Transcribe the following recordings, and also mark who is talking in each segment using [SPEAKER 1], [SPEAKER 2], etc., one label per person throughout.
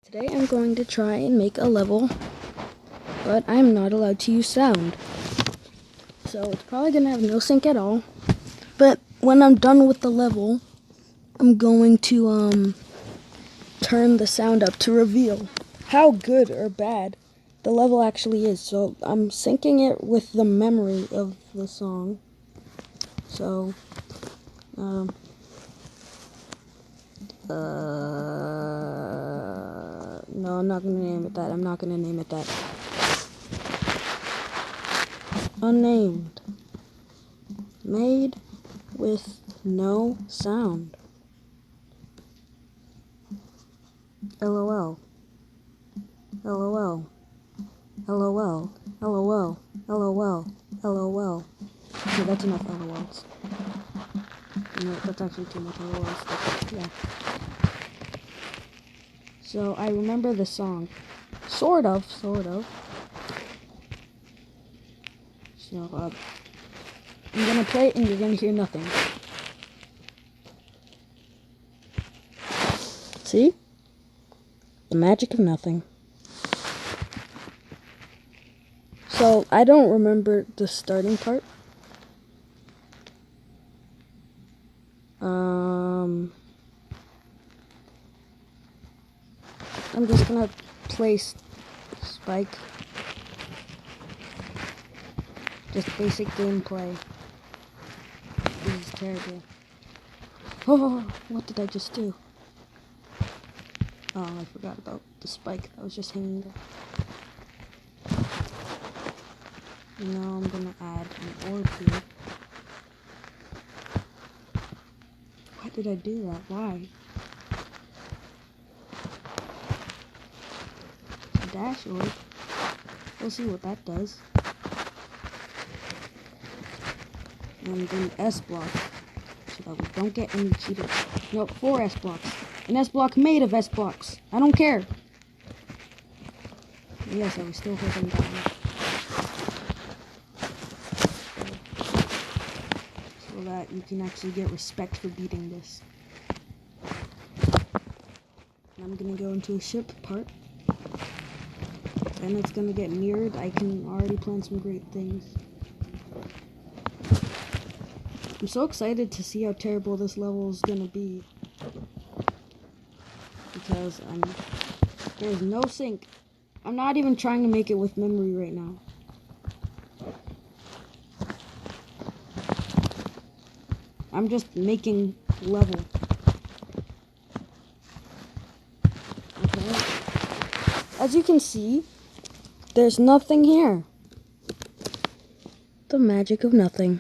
[SPEAKER 1] Today I'm going to try and make a level, but I'm not allowed to use sound. So it's probably going to have no sync at all. But when I'm done with the level, I'm going to turn the sound up to reveal how good or bad the level actually is. So I'm syncing it with the memory of the song. So, no, I'm not going to name it that. I'm not going to name it that. Unnamed. Made with no sound. LOL. LOL. LOL. LOL. LOL. LOL. Okay, that's enough LOLs. No, that's actually too much LOLs. Yeah. So I remember the song. Sort of. So, I'm gonna play it and you're gonna hear nothing. See? The magic of nothing. So, I don't remember the starting part. I'm just gonna place Spike. Just basic gameplay. This is terrible. Oh, what did I just do? Oh, I forgot about the spike that was just hanging there. Now I'm gonna add an orb here. Why did I do that? Why? It's a dash orb. We'll see what that does. And then S block, so that we don't get any cheaters. No, 4 S blocks. An S block made of S blocks. I don't care. Yes, I was still holding down. So that you can actually get respect for beating this. I'm gonna go into a ship part. Then it's gonna get mirrored. I can already plan some great things. I'm so excited to see how terrible this level is gonna be. Because there's no sync. I'm not even trying to make it with memory right now. I'm just making level. Okay. As you can see, there's nothing here. The magic of nothing.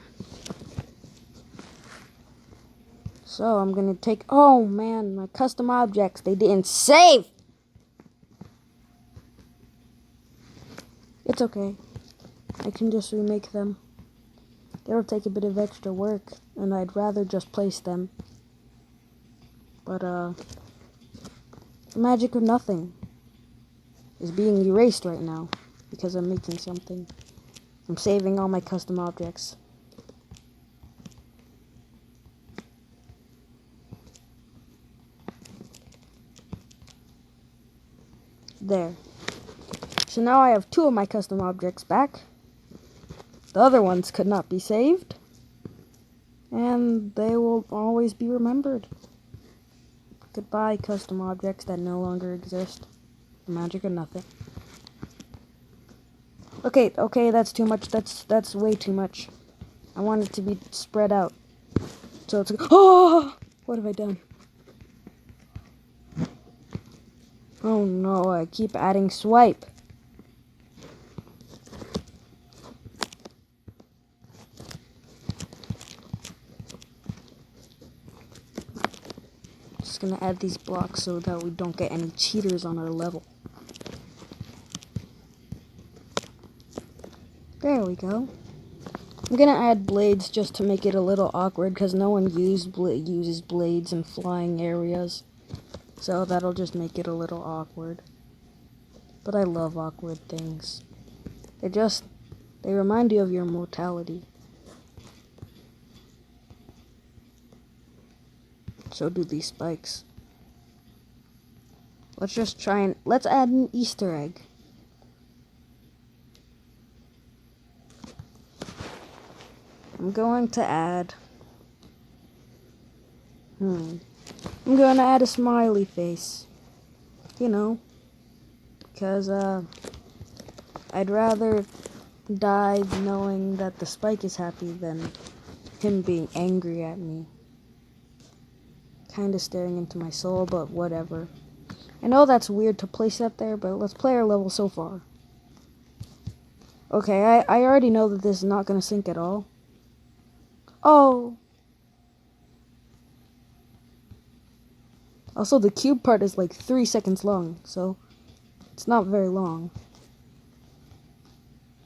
[SPEAKER 1] So I'm gonna take, oh man, my custom objects, they didn't save! It's okay. I can just remake them. It'll take a bit of extra work, and I'd rather just place them. But, the magic of nothing is being erased right now, because I'm making something. I'm saving all my custom objects. There. So now I have 2 of my custom objects back. The other ones could not be saved. And they will always be remembered. Goodbye, custom objects that no longer exist. The magic of nothing. Okay, that's too much. That's way too much. I want it to be spread out. So it's like, oh! What have I done? Oh no, I keep adding swipe. Just gonna add these blocks so that we don't get any cheaters on our level. There we go. I'm gonna add blades just to make it a little awkward because no one uses blades in flying areas. So that'll just make it a little awkward. But I love awkward things. They remind you of your mortality. So do these spikes. Let's just try and let's add an Easter egg. I'm going to add I'm going to add a smiley face. You know, because I'd rather die knowing that the Spike is happy than him being angry at me. Kinda staring into my soul, but whatever. I know that's weird to place that there, but let's play our level so far. Okay, I already know that this is not gonna sync at all. Oh! Also, the cube part is like 3 seconds long, so it's not very long.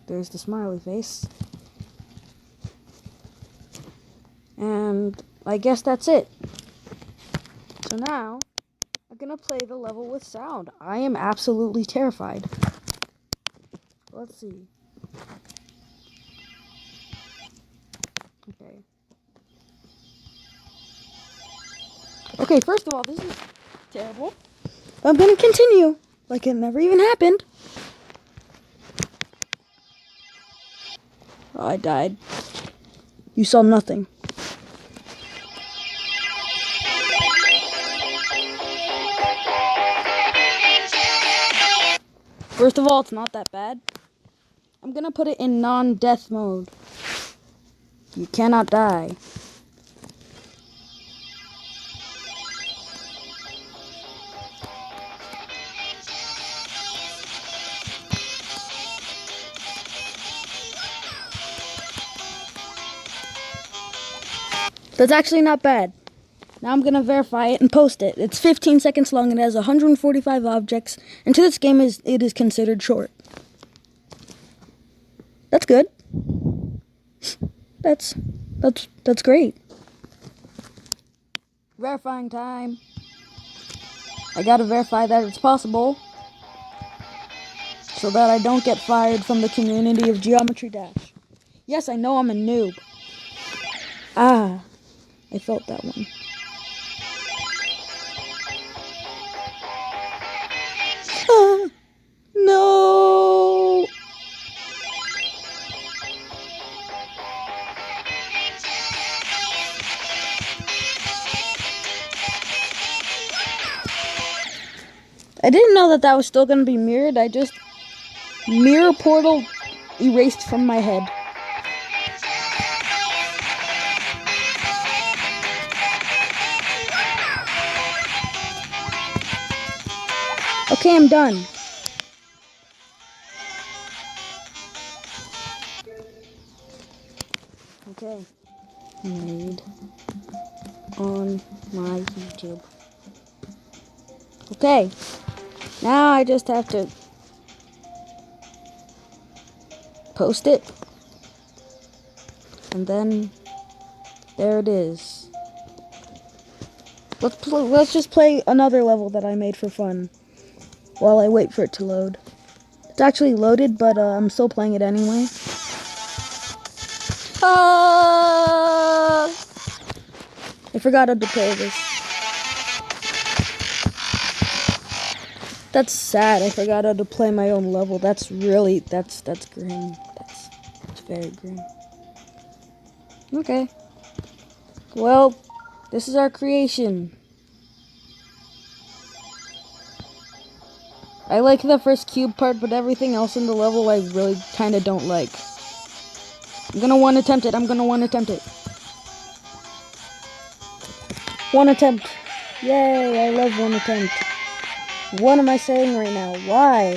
[SPEAKER 1] There's the smiley face. And I guess that's it. So now, I'm gonna play the level with sound. I am absolutely terrified. Let's see. Okay. Okay, first of all, this is terrible. I'm gonna continue like it never even happened. Oh, I died. You saw nothing. First of all, it's not that bad. I'm gonna put it in non-death mode. You cannot die. That's actually not bad. Now I'm gonna verify it and post it. It's 15 seconds long and it has 145 objects, and to this game it is considered short. That's good. That's great. Verifying time. I gotta verify that it's possible, so that I don't get fired from the community of Geometry Dash. Yes, I know I'm a noob. Ah, I felt that one. Ah, no! I didn't know that was still gonna be mirrored. I just mirror portal erased from my head. Okay, I'm done. Okay. Made on my YouTube. Okay. Now I just have to post it. And then there it is. Let's just play another level that I made for fun while I wait for it to load. It's actually loaded, but I'm still playing it anyway. I forgot how to play this. That's sad. I forgot how to play my own level. That's grim. That's very grim. Okay. Well, this is our creation. I like the first cube part, but everything else in the level I really kind of don't like. I'm gonna one attempt it. One attempt. Yay, I love one attempt. What am I saying right now? Why?